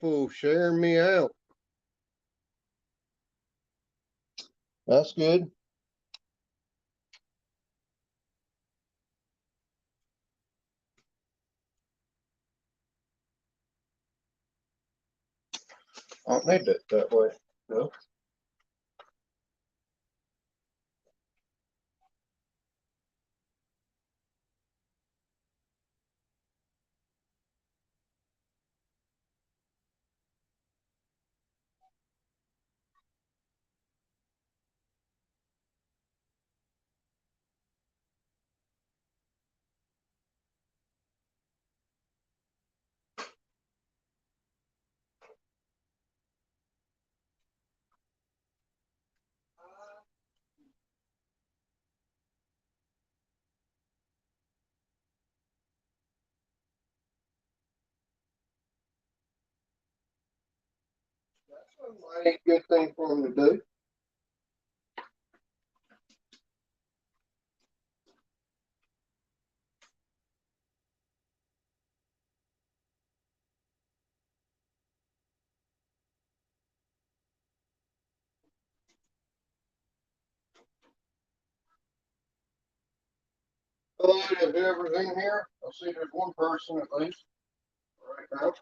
For sharing me out. That's good. I don't need it that way. No. That's a mighty good thing for him to do. Hello to whoever's in here. I see there's one person at least right now.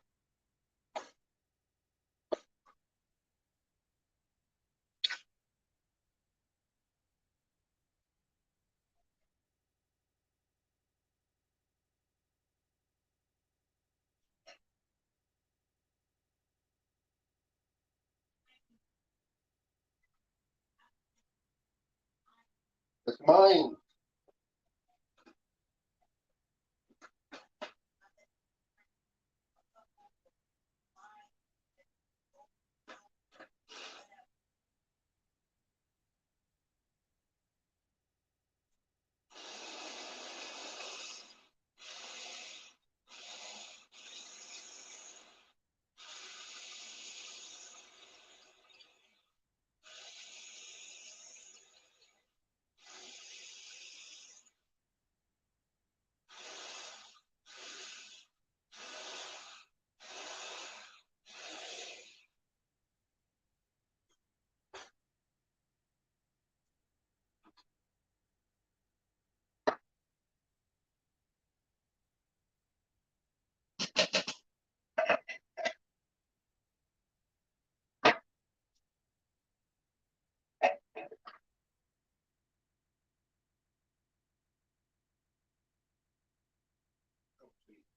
It's mine.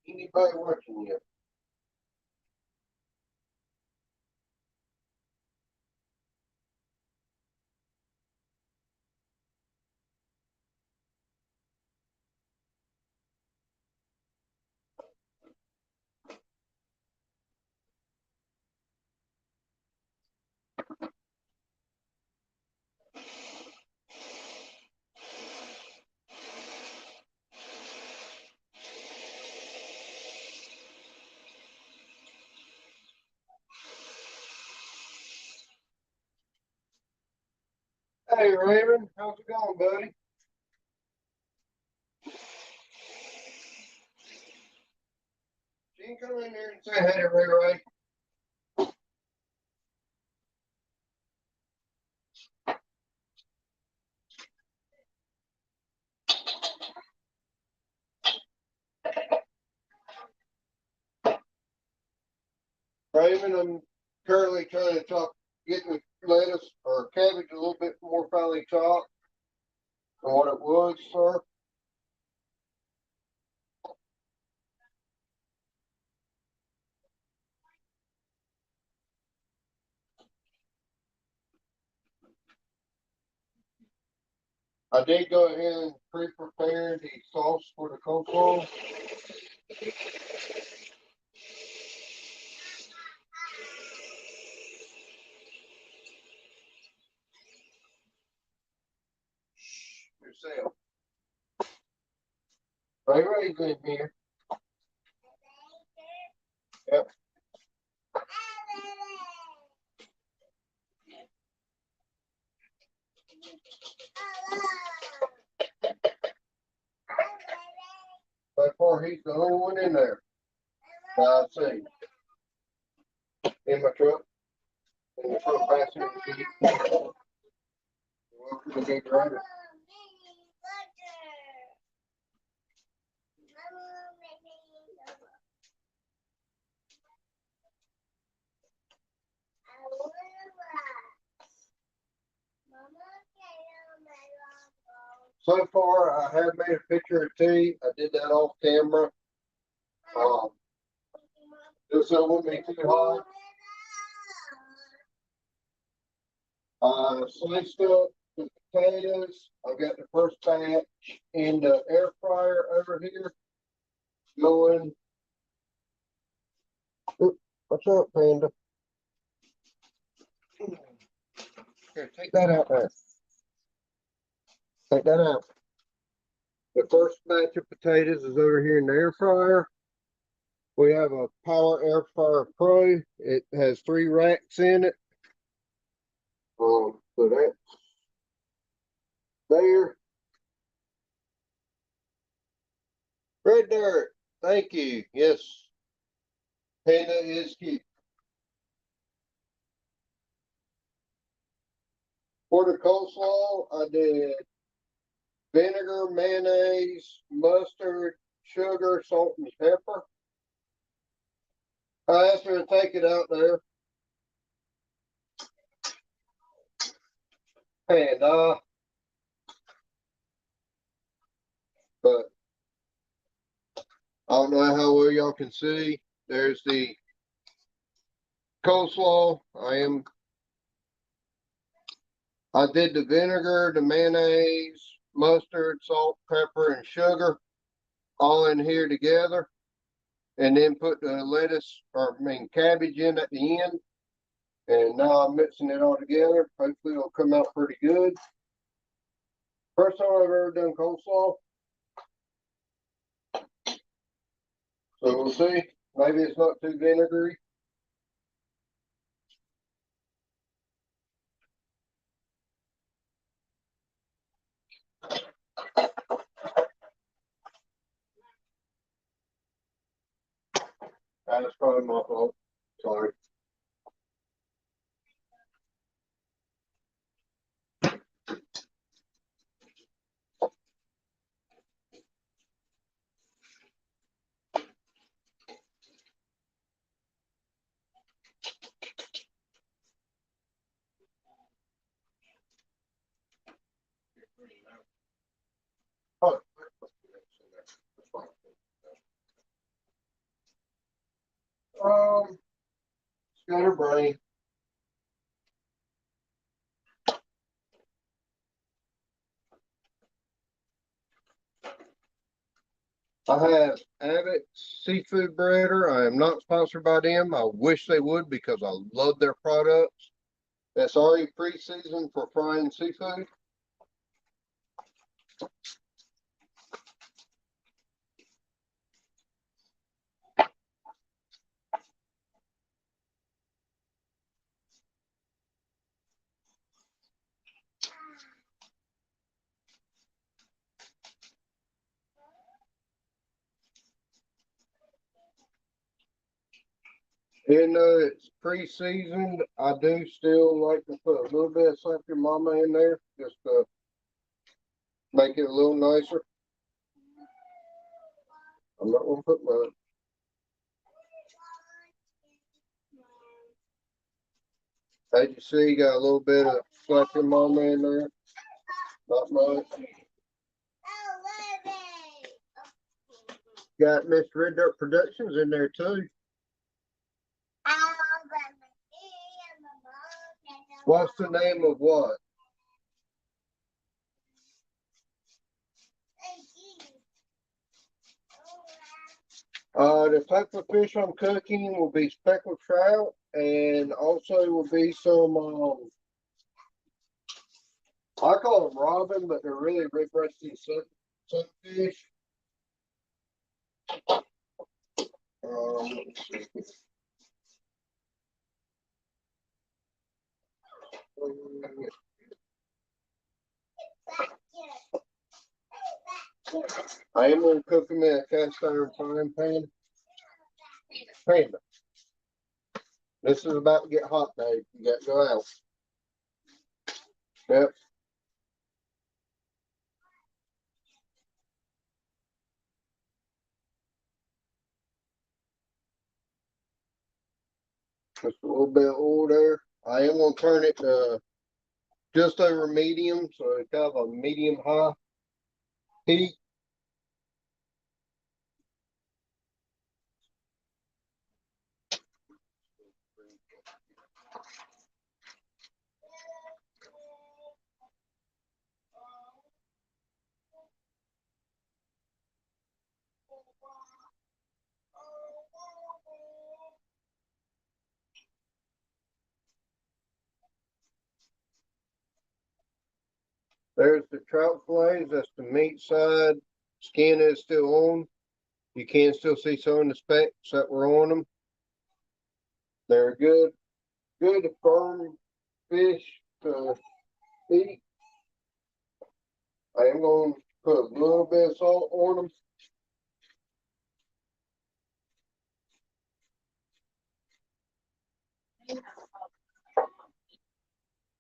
Anybody watching you? Hey Raven, how's it going, buddy? She can come in here and say hey to Ray Ray. Raven, I'm currently trying to get the lettuce or cabbage a little bit more finely chopped than what it was, sir. I did go ahead and pre-prepare the sauce for the coleslaw. Yourself. Ray Ray's in here. Yep. By far, he's the only one in there. I see. in my truck. In the front passenger seat. Welcome to Big Rider. So far, I have made a picture of tea. I did that off camera. Just so it wouldn't be too hot. Sliced up the potatoes. I've got the first batch in the air fryer over here. Going. What's up, Panda? Here, take that out there. Take that out. The first batch of potatoes is over here in the air fryer. We have a Power Air Fryer Pro. It has 3 racks in it. So that's there. Red Dirt, thank you. Yes, Panda is cute. For the coleslaw, I did vinegar, mayonnaise, mustard, sugar, salt, and pepper. I asked her to take it out there. And but I don't know how well y'all can see. There's the coleslaw. I did the vinegar, the mayonnaise, mustard, salt, pepper, and sugar all in here together. And then put the lettuce, cabbage in at the end. And now I'm mixing it all together. Hopefully it'll come out pretty good. First time I've ever done coleslaw. So we'll see. Maybe it's not too vinegary. That's probably my fault. Sorry. Oh. Scatterbrain. I have Abbott Seafood Breader. I am not sponsored by them. I wish they would because I love their products. That's already pre-seasoned for frying seafood. Even though it's pre-seasoned, I do still like to put a little bit of Slap Your Mama in there just to make it a little nicer. I'm not going to put much. As you see, got a little bit of Slap Your Mama in there. Not much. Got Miss Red Dirt Productions in there too. What's the name of what? The type of fish I'm cooking will be speckled trout, and also will be some, I call them robin, but they're really red-breasted sunfish. I am going to cook them in a cast iron frying pan. Panda. This is about to get hot, Dave. You got to go out. Yep. Just a little bit of oil there. I am going to turn it to just over medium, so it's kind of a medium high heat. There's the trout fillets. That's the meat side. Skin is still on. You can still see some of the specks that were on them. They're good, firm fish to eat. I am going to put a little bit of salt on them.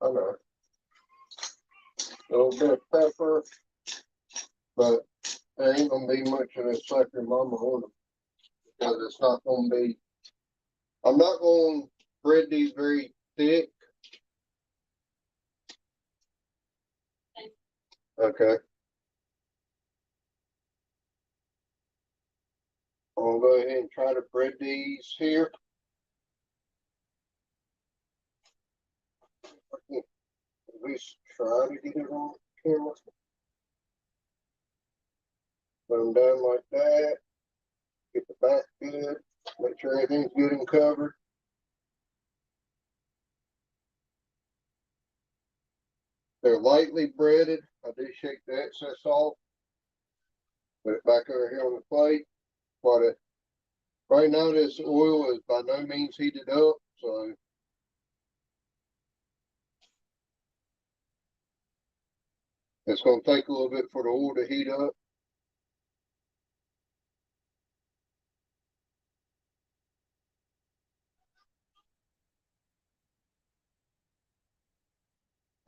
I know. A little bit of pepper, but there ain't gonna be much of this sucker mama on them because it's not gonna be. I'm not gonna bread these very thick. Okay. I'll go ahead and try to bread these here. At least try to get it on camera. Put them down like that. Get the back good. Make sure everything's good and covered. They're lightly breaded. I do shake the excess off. Put it back over here on the plate. But right now this oil is by no means heated up, so it's going to take a little bit for the oil to heat up.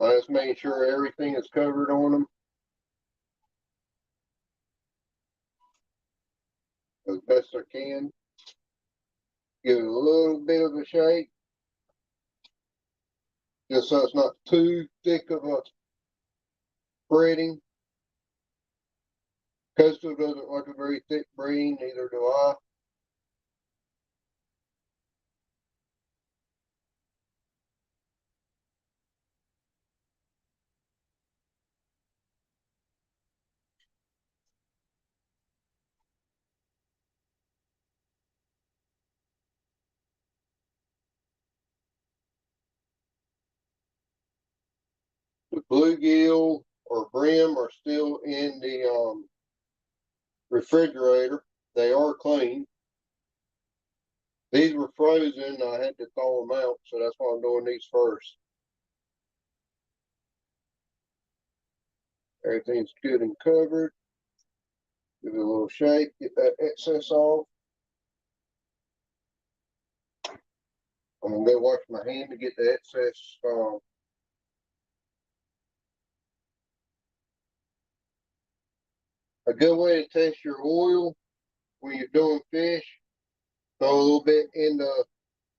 I'm just making sure everything is covered on them as best I can. Give it a little bit of a shake, just so it's not too thick of a breading. Coastal doesn't like a very thick breading, neither do I. The bluegill or brim are still in the refrigerator. They are clean. These were frozen. I had to thaw them out, so that's why I'm doing these first. Everything's good and covered. Give it a little shake, get that excess off. I'm gonna go wash my hand to get the excess. A good way to test your oil when you're doing fish, throw a little bit in the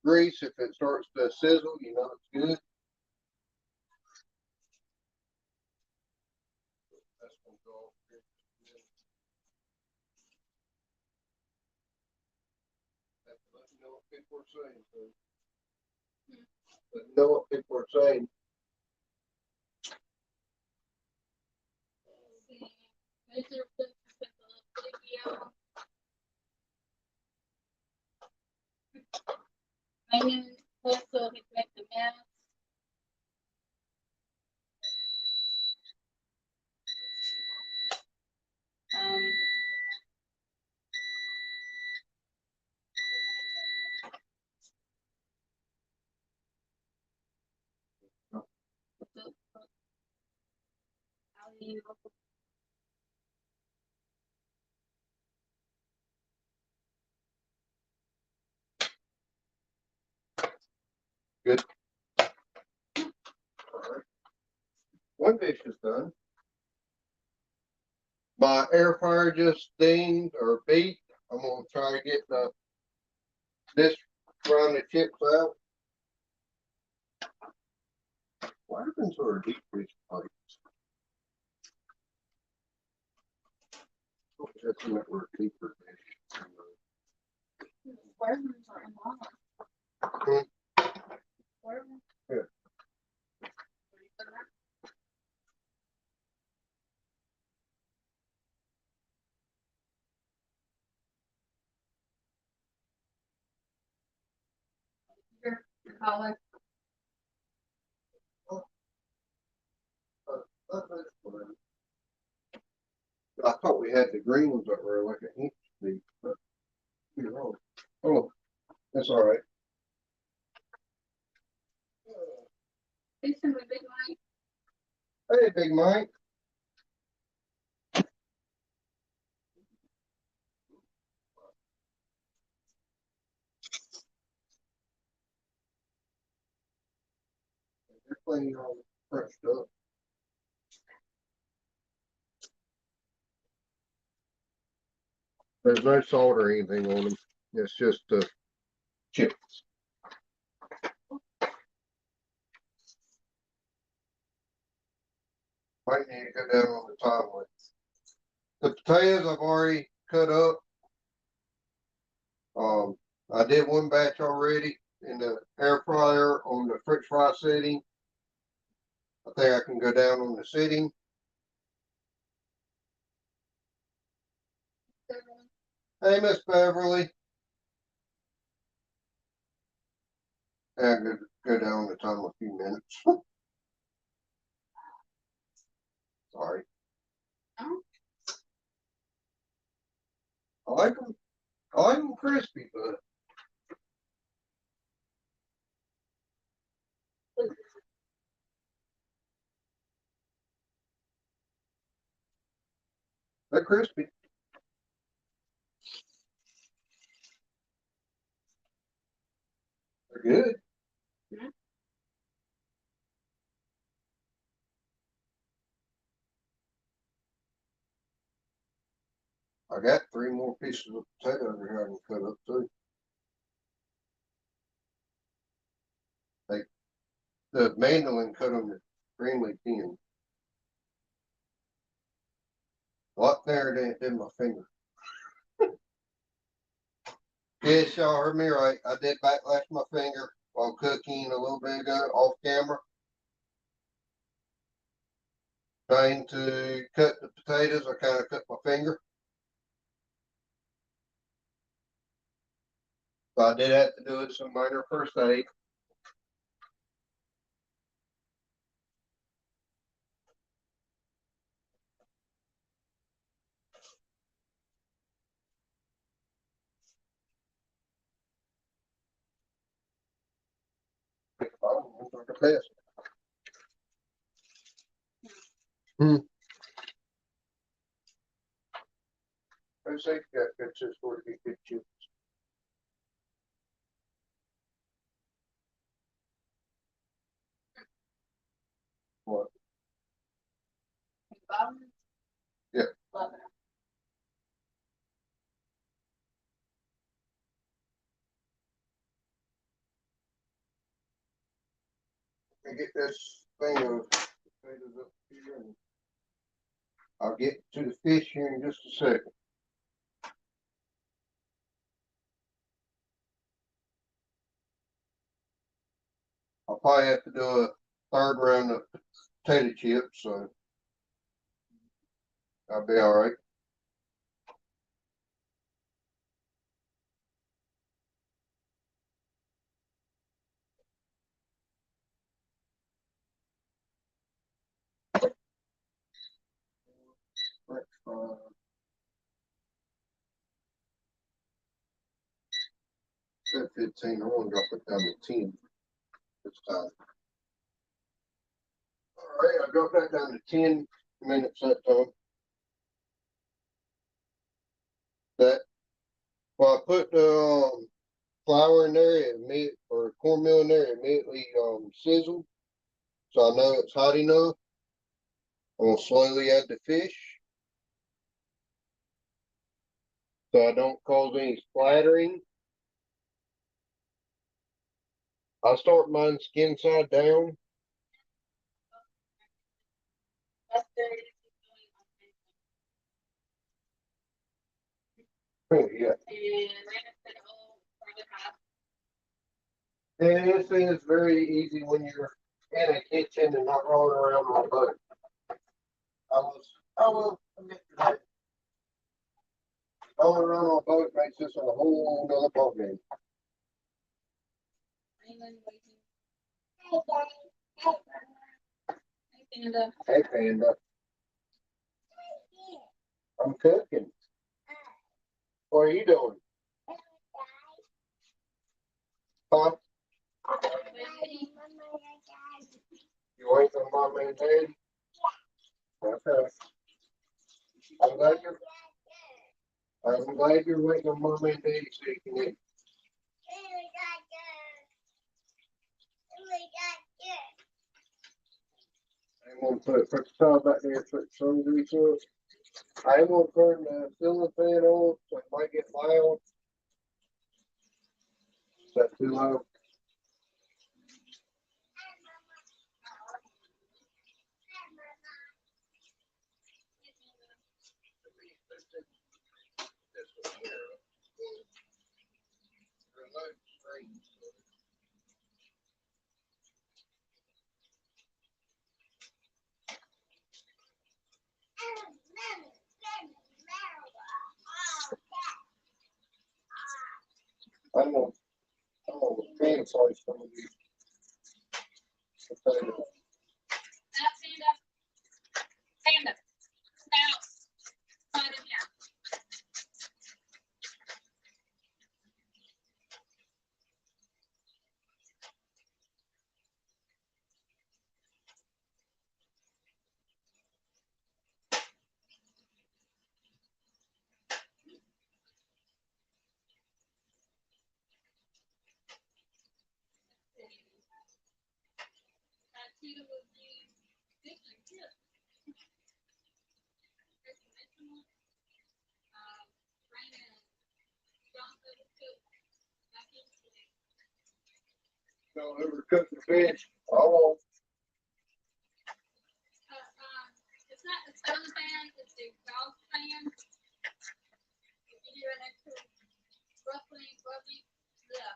grease. If it starts to sizzle, you know it's good. That's gonna go off here. Let me know what people are saying. Let me know what people are saying. Onion also reflect the mess. Um, Good. Alright. One dish is done. My air fryer just steamed or beat. I'm gonna try to get this run the chips out. What happens to our deep dish pipes? Oh, that's in that word deeper dish. Worms are involved. Hmm. Worms. Yeah. Your collar. That's fine. I thought we had the green ones that were like an inch deep, but you're wrong. Oh, that's all right. Fixing with Big Mike. Hey, Big Mike. They're playing all crushed up. There's no salt or anything on them. It's just chips. Might need to go down on the time with. The potatoes I've already cut up. I did one batch already in the air fryer on the French fry setting. I think I can go down on the setting. Hey, Miss Beverly. And go down the time a few minutes. Sorry. Oh. I like them. I like them crispy, but they're crispy. They're good. Yeah. I got 3 more pieces of potato over here I can cut up too. Like the mandolin cut them extremely thin. A lot thinner than my finger. Yes, y'all heard me right. I did backlash my finger while cooking a little bit ago off camera. Trying to cut the potatoes, I kind of cut my finger. So I did have to do it some minor first aid. Oh, like a pest. Who said you got good chips for to be good chips? What? Yeah. Love it. Let me get this thing of potatoes up here and I'll get to the fish here in just a second. I'll probably have to do a 3rd round of potato chips, so I'll be all right. French fries. Said 15. I want to drop it down to 10 this time. All right, I dropped that down to 10 minutes that time. That well, I put the flour in there, or cornmeal in there, it immediately sizzle. So I know it's hot enough. I'm gonna slowly add the fish so I don't cause any splattering. I start mine skin side down. Oh, yeah. And this thing is very easy when you're in a kitchen and not rolling around on a boat. I will admit to that. Rolling around on a boat makes this a whole nother ballgame. Hey, Panda. I'm cooking. What are you doing? Huh? You waiting on mom and daddy? Okay. I'm glad you're, I'm glad you're waiting on mom and daddy so you can eat. I'm gonna put the towel back there, put some grease on it. I'm gonna turn the ceiling fan on, so it might get loud. Is that too loud? I'm gonna pan slice some of these potatoes. Panda. Now, slide in here. Don't overcook the fish. I won't. It's not the stone pan, it's the exhaust fan. If you hear an extra ruffling, rubbing, yeah.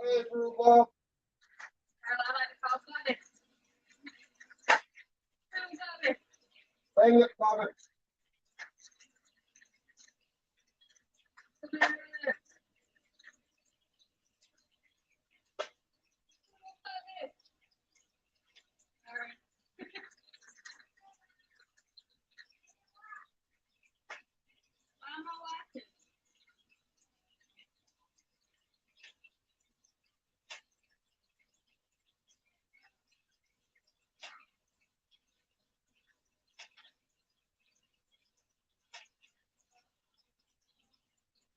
Hey, Rhubarb. I like to call Buddy. Bang it, Bobby.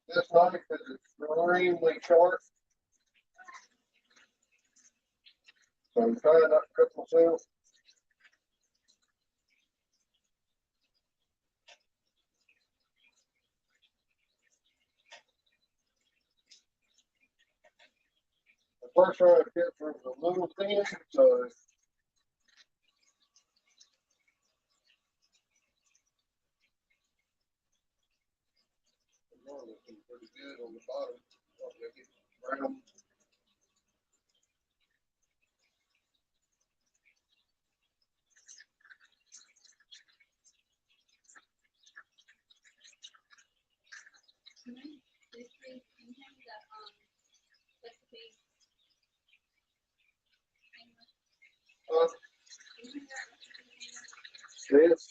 This knife is extremely sharp. So I'm trying not to cut myself. The first one I kept was a little thin, so it's looking pretty good on the bottom. Brown. Uh, this.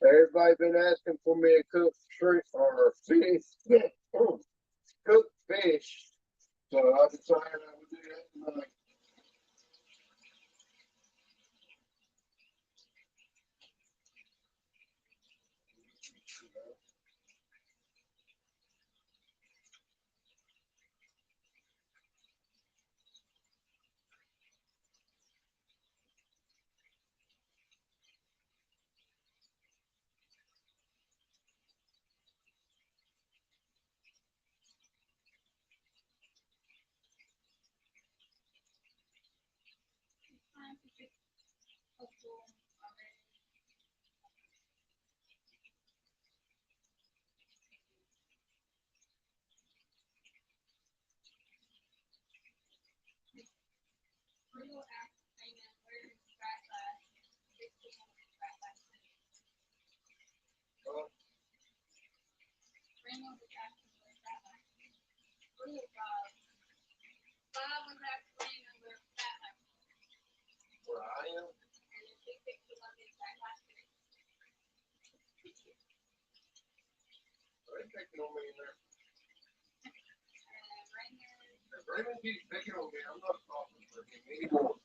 Everybody been asking for me to cook shrimp or fish, cook fish. So I decided I would do that tonight. Time to get a full already. We will ask Raymond where his track last. Raymond was asking where his track last. Ooh, Bob. Bob was asking Raymond where his track last. Where I am, And then she picked him up his track last week. they picking on me in there. And Raymond, If Raymond keeps picking on me, I'm not talking for him anymore.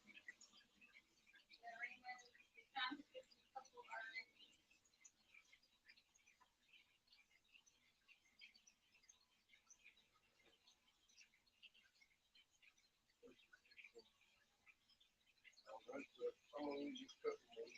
it's time to get a couple already. I'm gonna use this cooking one.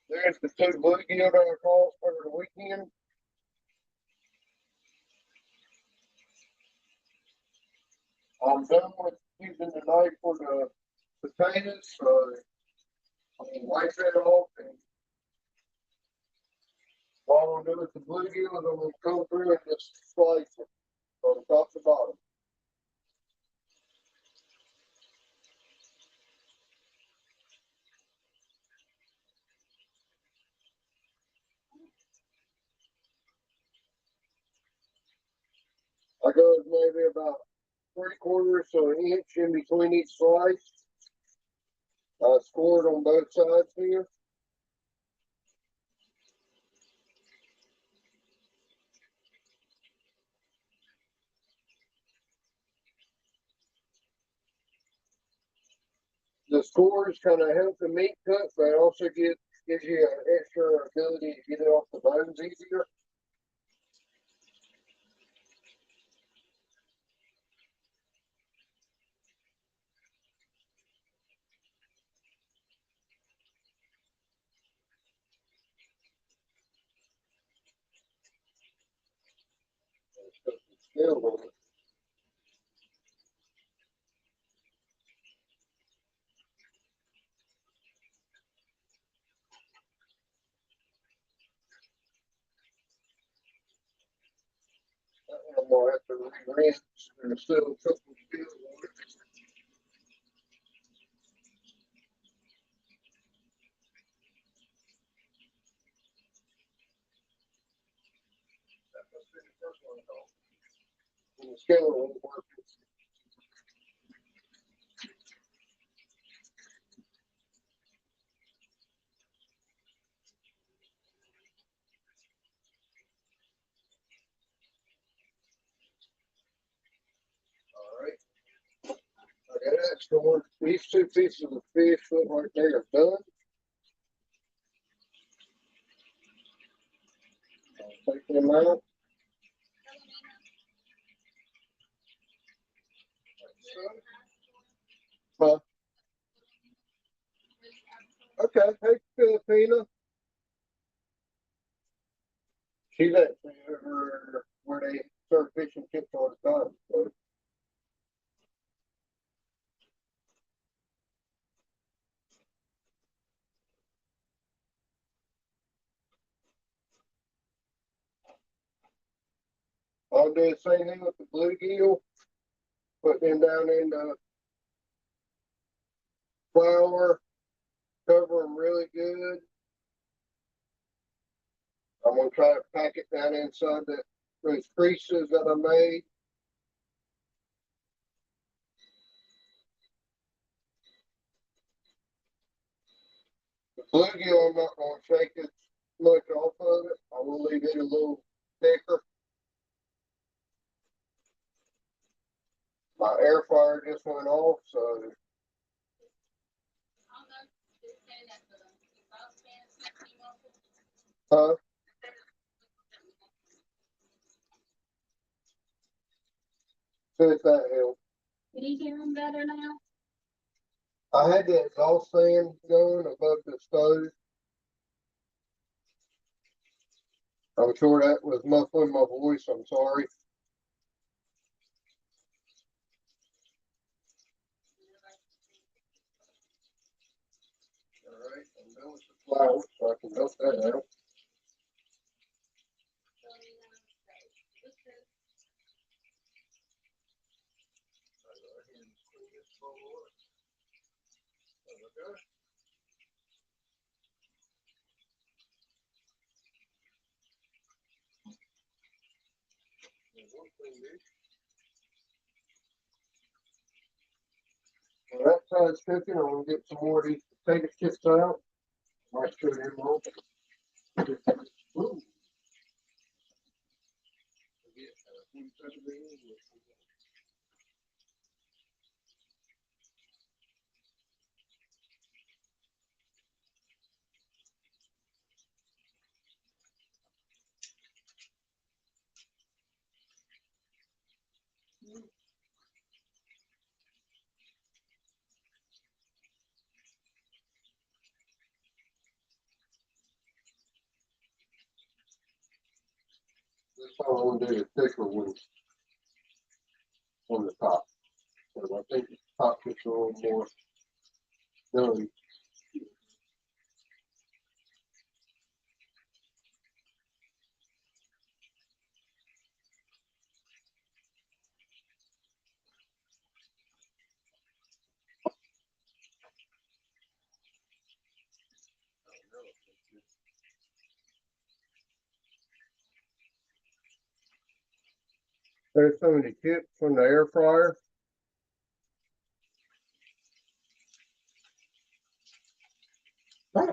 There's the two bluegill that I caught for the weekend. I'm done with using the knife for the potatoes, so I'm gonna wipe that off and all I'm doing with the bluegill is I'm gonna come through and just slice it from top to bottom. I go maybe about 3/4 to an inch in between each slice. I scored on both sides here. The scores kind of help the meat cook, but also gives you an extra ability to get it off the bones easier. Scale on it. I'm gonna have to rinse and still cook the scale on it. That must be the first one though. And the scale won't work. All right. I got an extra one. These two pieces of fish look like they are done. I'll take them out. Huh? Okay. Hey, Filipina. She's actually over where they serve fish and chips all the time. So. I'll do the same thing with the bluegill. Put them down in the flour, cover them really good, I'm gonna try to pack it down inside those creases that I made. The bluegill, I'm not gonna shake it much off of it. I will leave it a little thicker. My air fryer just went off, so I don't know. Just say that for them. If I was saying something you want to- see if that helps. Can you hear them better now? I had the exhaust fan going above the stove. I'm sure that was muffling my voice. I'm sorry. All right, I'm done with the flour, so I can dump that out. Well, that side's cooking. I'm gonna get some more of these potato chips out. Might show them all. Ooh. This time I'm gonna do the thicker ones on the top. So I think the top gets a little more done. There's some of the chips from the air fryer. I'm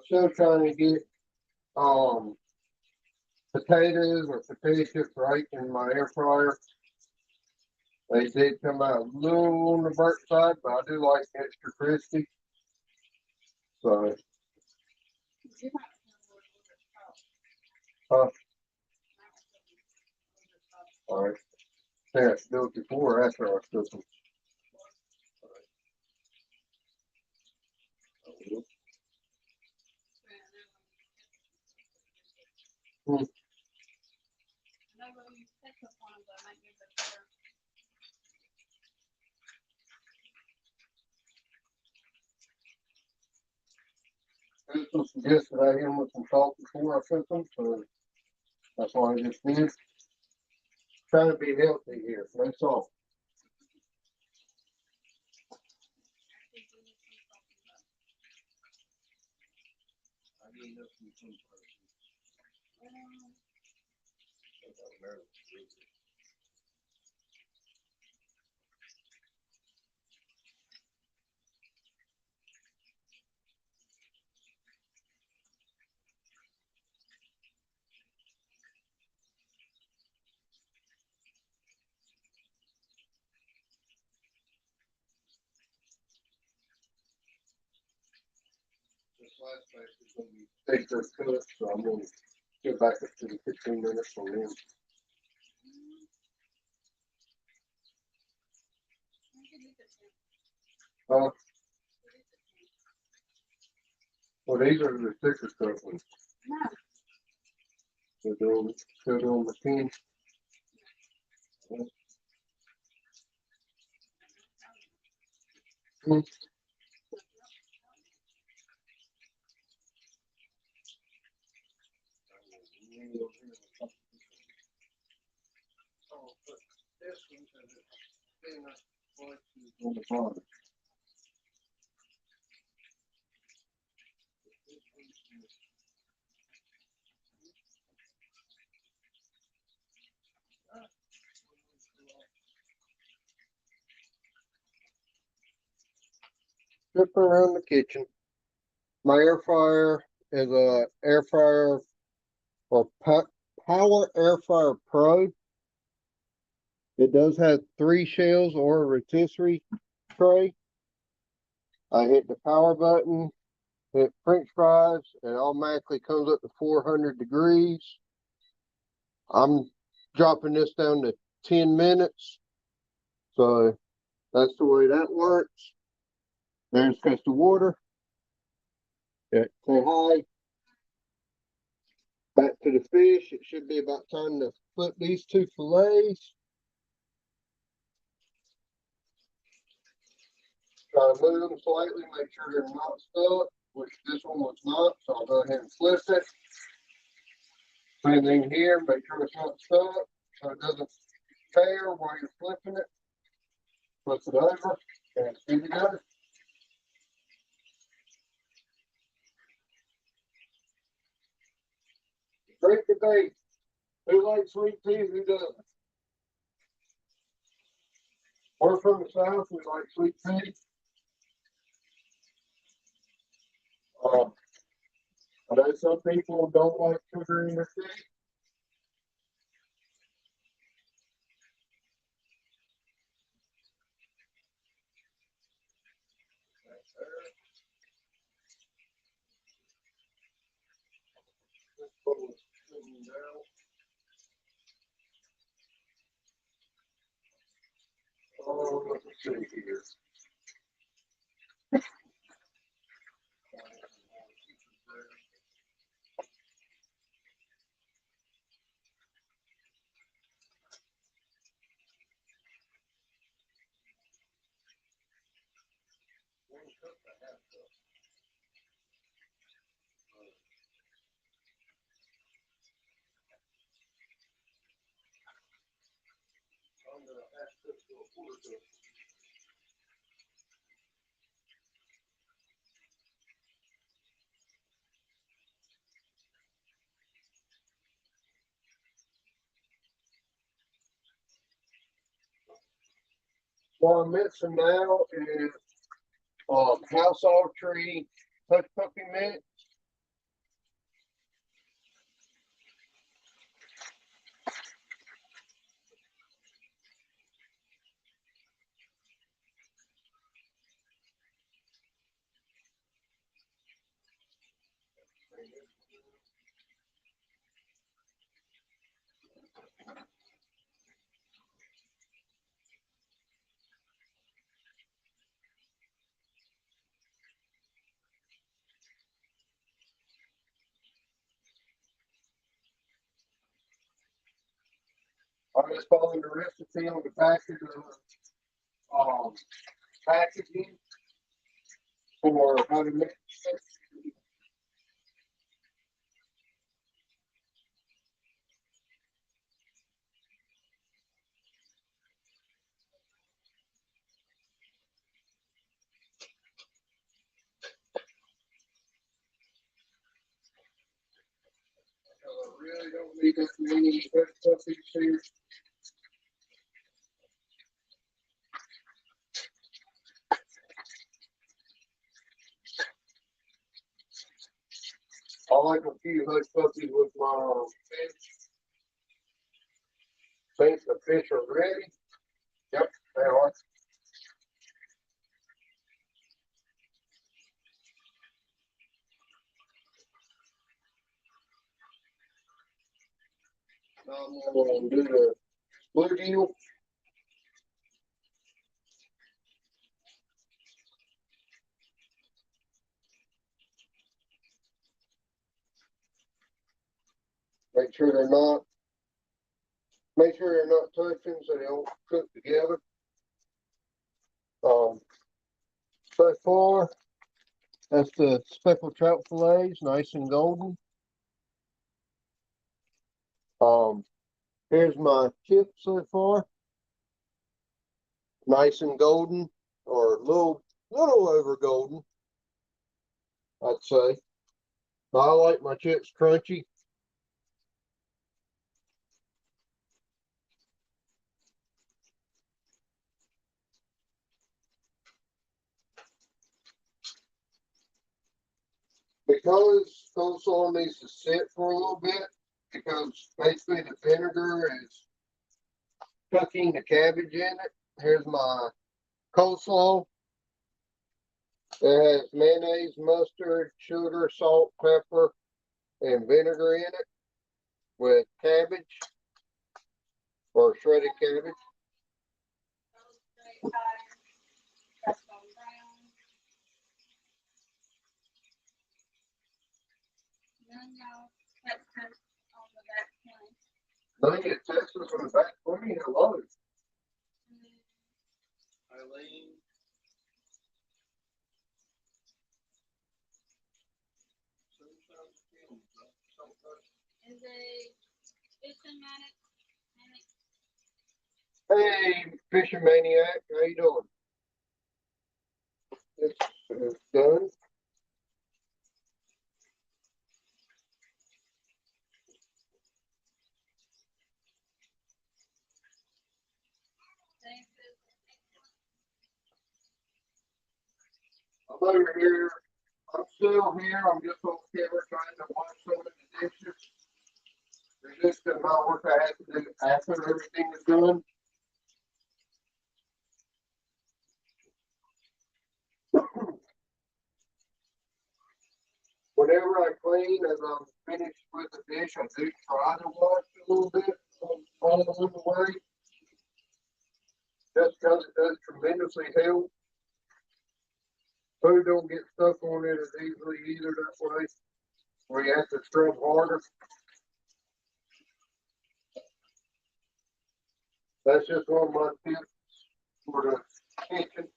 still trying to get potatoes or potato chips right in my air fryer. They did come out a little on the burnt side, but I do like extra crispy. So, all right. Yeah, I do it before or after I cook them. Hmm. This was suggested I hit them with some salt before I cook them, so that's why I just did. Trying to be healthy here, no salt. This last batch is going to be thicker cooked, so I'm going to get back up to the 15 minutes on them. Well, these are the thicker cooked ones. They're doing the 10. On the bottom. Trip around the kitchen. My air fryer is a air fryer or Power Air Fryer Pro. It does have 3 shells or a rotisserie tray. I hit the power button, hit French fries, it automatically comes up to 400 degrees. I'm dropping this down to 10 minutes. So that's the way that works. There's just the water. Yeah, say hi. Back to the fish. It should be about time to flip these 2 fillets. Try to move them slightly, make sure they're not stuck, which this one was not, so I'll go ahead and flip it. Same thing here, make sure it's not stuck, so it doesn't tear while you're flipping it. Flip it over, and it's good to go. Great debate. Who likes sweet tea, who doesn't? We're from the South, we like sweet tea. I know some people don't like sugar in their tea. Oh, let's see here. What I'm mixing now is house all tree hush puppy mix. I'm just following the recipe on the back of the packaging for how to mix it. I really don't need that many hush puppies here. I like a few hush puppies with my fish. Think the fish are ready. Yep, they are. Now I'm going to do the bluegill. Make sure they're not Make sure they're not touching so they don't cook together. So far, that's the speckled trout fillets, nice and golden. Here's my chips so far, nice and golden, or a little over golden, I'd say. I like my chips crunchy. Because coleslaw needs to sit for a little bit, because basically the vinegar is cooking the cabbage in it. Here's my coleslaw. It has mayonnaise, mustard, sugar, salt, pepper, and vinegar in it with cabbage or shredded cabbage. None of Texas on the back 20. Hello. Eileen. Is a fishing manic. Hey, fishing maniac, how you doing? It's done. I'm over here. I'm still here. I'm just on camera trying to wash some of the dishes. There's just the amount of work I have to do after everything is done. Whenever I clean, as I'm finished with the dish, I do try to wash a little bit along the way. Just because it does tremendously help. Food don't get stuck on it as easily either that way, where you have to scrub harder. That's just one of my tips for the kitchen.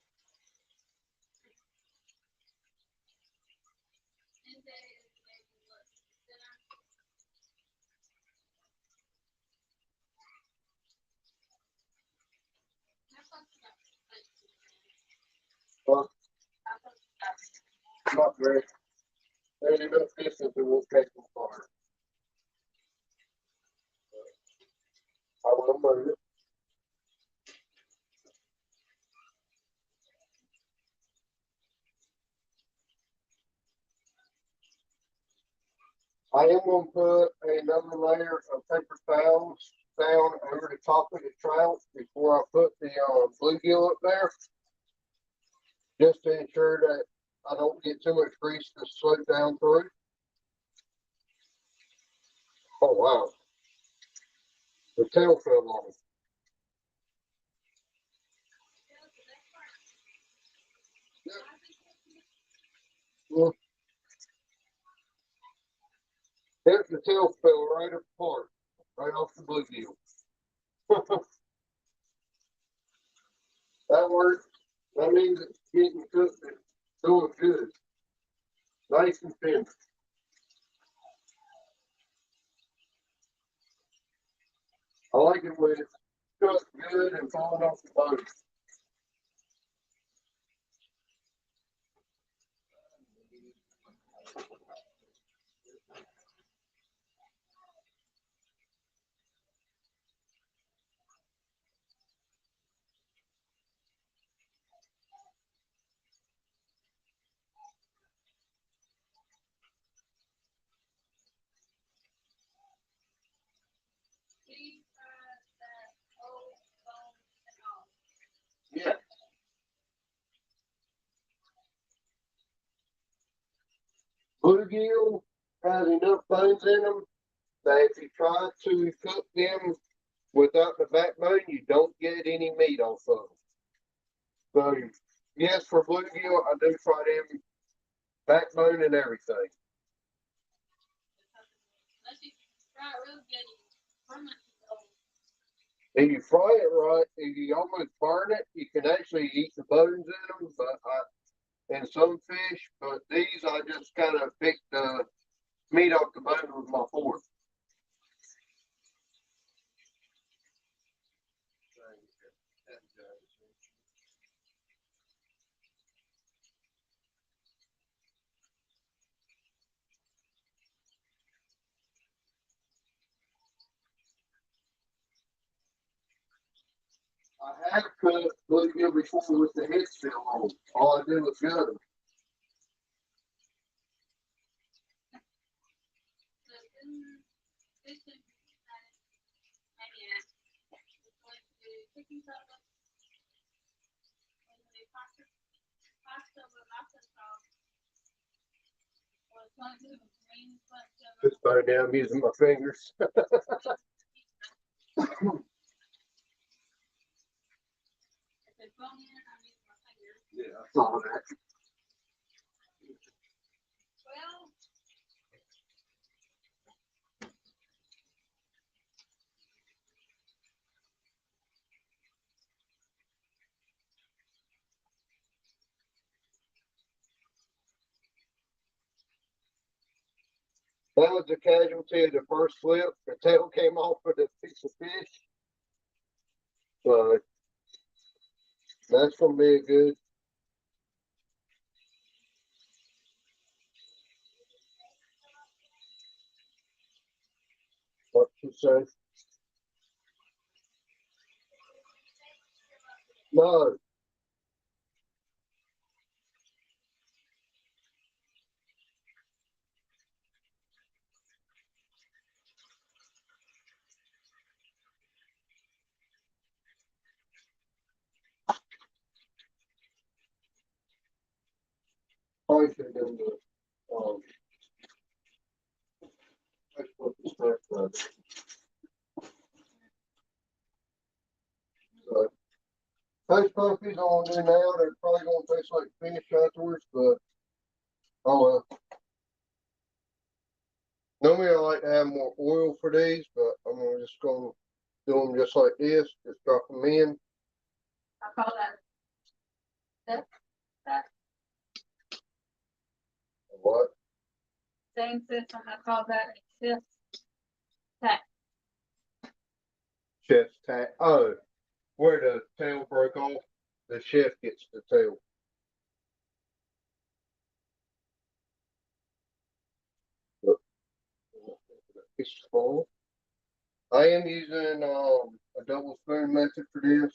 Well, not very. There's enough distance that won't catch them fire. I will move it. I am going to put another layer of paper towels down over the top of the trout before I put the bluegill up there, just to ensure that I don't get too much grease to slip down through. Oh wow, the tail fell on it. Well, there's the tail fell right apart, right off the bluegill. That works. That means it's getting cooked and doing good. Nice and thin. I like it when it's cooked good and falling off the bone. Yeah. Bluegill has enough bones in them that if you try to cook them without the backbone, you don't get any meat off of them. So, yes, for bluegill, I do try them backbone and everything. Unless you try it real good, you permanently go. If you fry it right, if you almost burn it, you can actually eat the bones in them, and some fish, but these I just kind of picked the meat off the bone with my fork. I have cooked bluegill before with the head still on. All I do is gut them. Just throw it down using my fingers. Yeah, I saw that. That was the casualty of the first flip. The tail came off with a piece of fish. So that's gonna be a good. What you say? No. Probably should have done the that's what the stuff was. So hush puppies on there now, they're probably gonna taste like fish afterwards, but oh well. Normally I like to have more oil for these, but I'm just gonna do them just like this, just drop them in. I call that What? same system. I call that a fifth tack. Chef's tack. Oh, where the tail broke off, the chef gets the tail. Look, it's small. I am using a double spoon method for this.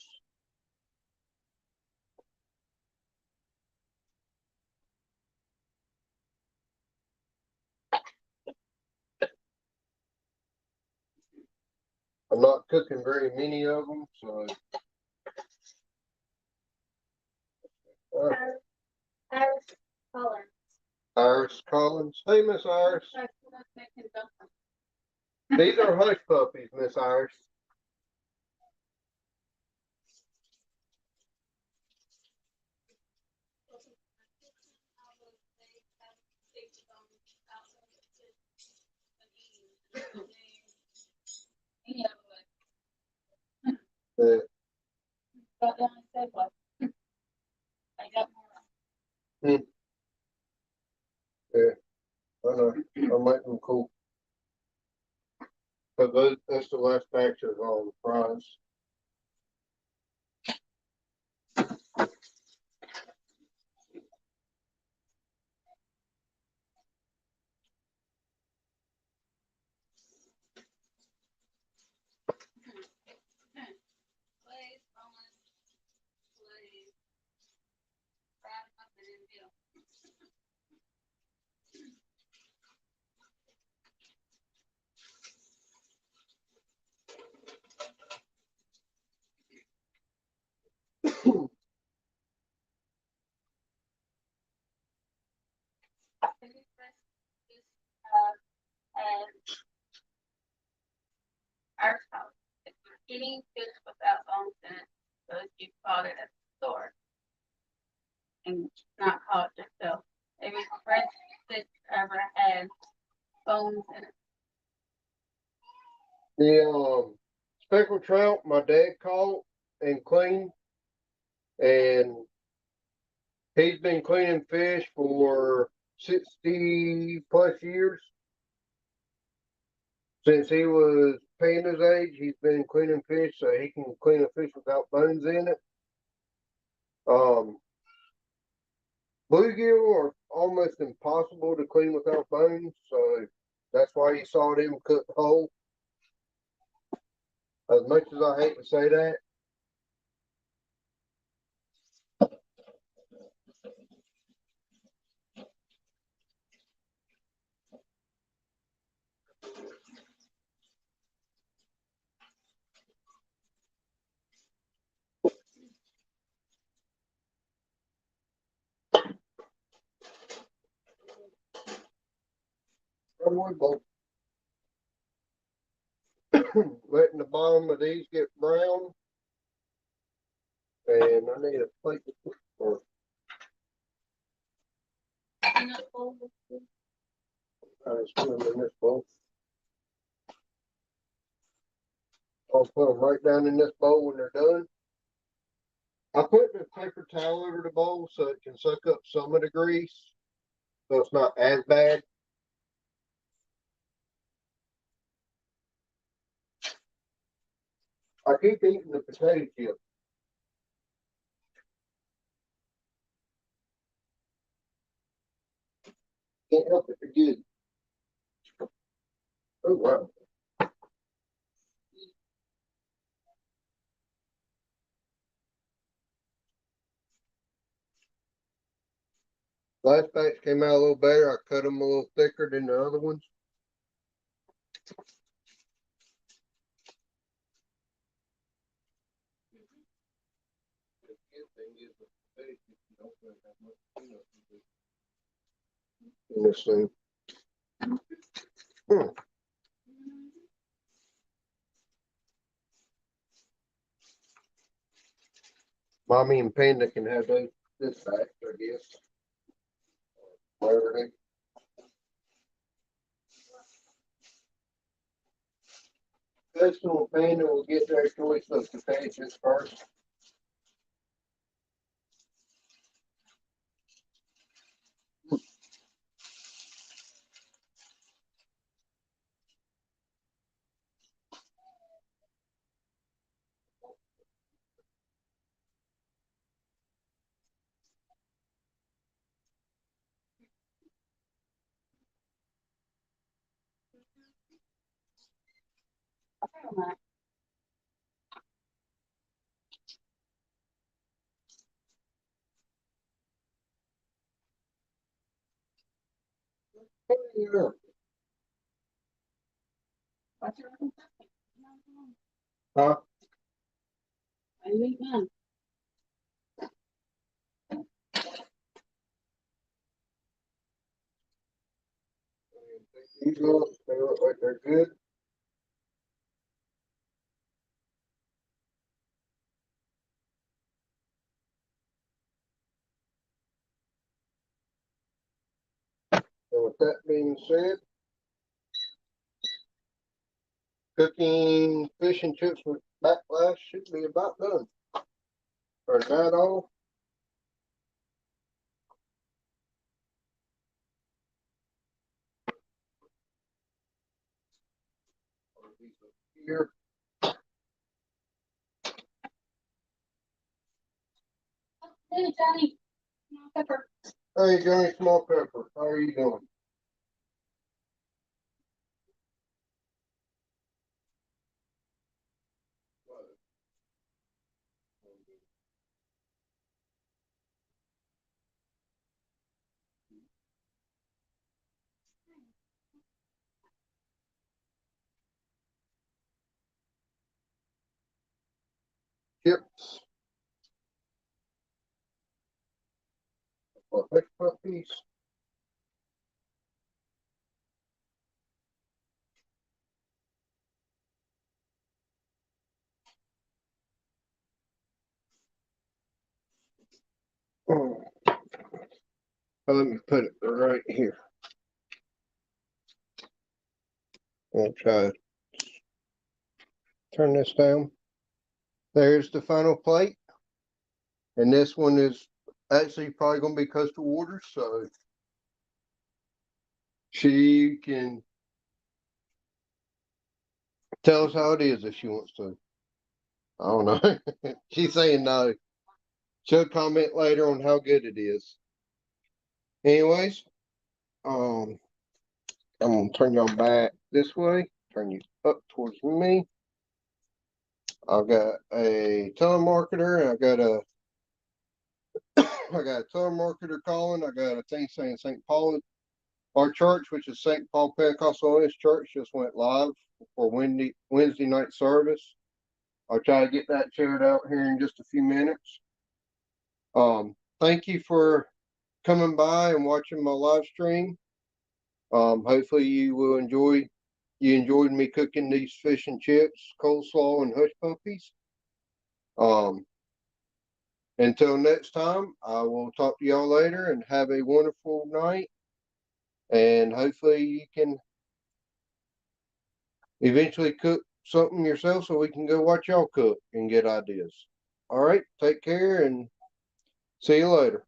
I'm not cooking very many of them, so. Iris Collins. Iris Collins. Hey, Miss Iris. These are hush puppies, Miss Iris. Yeah. Got down and said what? I got more. Yeah, I know. I'm making them cool. But that's the last batch of fries. And our house, if you're eating fish without bones in it, so if you bought it at the store and not caught it yourself, maybe fresh fish ever had bones in it. The speckled trout my dad caught and cleaned, and he's been cleaning fish for 60 plus years. Since he was paying his age, he's been cleaning fish so he can clean a fish without bones in it. Bluegill are almost impossible to clean without bones, so that's why you saw them cooked whole. As much as I hate to say that. Letting the bottom of these get brown. And I need a plate to put for them in this bowl. I'll put them right down in this bowl when they're done. I put the paper towel over the bowl so it can soak up some of the grease, so it's not as bad. I keep eating the potato chips. Can't help it, they're good. Oh wow. Last batch came out a little better. I cut them a little thicker than the other ones. In this thing. Mommy and Panda can have this batch, I guess. Whatever they. Personal Panda will get their choice of potatoes first. Yeah. Huh? I need none. These look, they look like they're good. And with that being said, cooking fish and chips with backlash should be about done. Turn that off. Here. Hey, Johnny. Pepper. Hey, Johnny Small Pepper, how are you doing? Chips. Hushpuppies. Oh, let me put it right here. I'll try turn this down. There's the final plate. And this one is actually probably going to be coastal waters, so she can tell us how it is if she wants to. I don't know. She's saying no. She'll comment later on how good it is. Anyways, I'm gonna turn y'all back this way. Turn you up towards me. I've got a telemarketer. I got a telemarketer calling. I got a thing saying St. Paul. Our church, which is St. Paul Pentecostal Church, just went live for Wednesday night service. I'll try to get that shared out here in just a few minutes. Thank you for coming by and watching my live stream. Hopefully you enjoyed me cooking these fish and chips, coleslaw, and hush puppies. Until next time, I will talk to y'all later and have a wonderful night. And hopefully you can eventually cook something yourself so we can go watch y'all cook and get ideas. All right, take care and see you later.